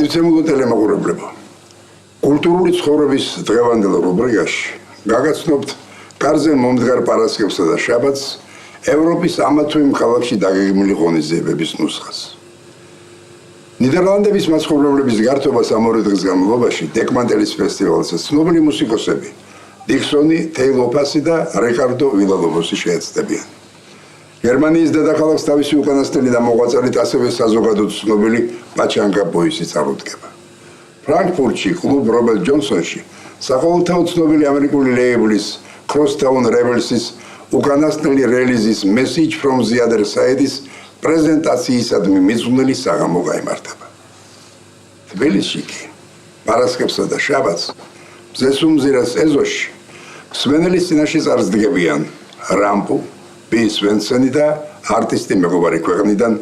გადაცემულო ტელემოყურებლებო. კულტურული ცხოვრების დღევანდელ რუბრიკაში გაგაცნობთ კარზე მომდგარ პარასკევსა და შაბათს ევროპის ამა თუ იმ ქალაქში დაგეგმილი ღონისძიებების ნუსხას. ნიდერლანდების მაცხოვრებლების გართობას ამ ორი დღის განმავლობაში დეკმანტელის ფესტივალზე ცნობილი მუსიკოსები დიქსონი, თეილოფასი და რიკარდო ვილალობოსი შეეცდებიან. გერმანიის დედაქალაქს თავისი უკანასკნელი და მოღვაწეობით ასევე საზოგადოოდ ცნობილი პაჩანგა ბოისი წარუდგება. ფრანკფურტში კლუბ რობერტ ჯონსონში საყოველთაოდ ცნობილი ამერიკული ლეიბლის Crosstown Rebels-ის უკანასკნელი რელიზის Message from the Other Side-ის პრეზენტაციისადმი მიძღვნილი საღამო გაიმართება. თბილისში კი პარასკევსა და შაბათს მზესუმზირას ეზოში მსმენელის წინაშე წარსდგებიან რამპუ, ბი სვენსენი და არტისტი მეგობარი ქვეყნიდან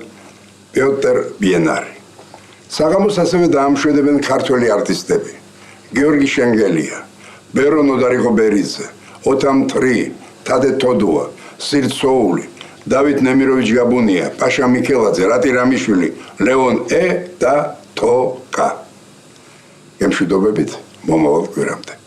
პიოტერ ბიენარი. საღამოს ასევე დაამშვენებენ ქართველი არტისტები გიორგი შენგელია, ბერო ნოდარიღო-ბერიძე, ოთამ თრი, თადე თოდუა, სირცოული, დავით ნემიროვიჩ გაბუნია, პაშა მიქელაძე, რატი რამიშვილი, ლეონ და თოკა. გემშვიდობებით მომავალ კვირამდე.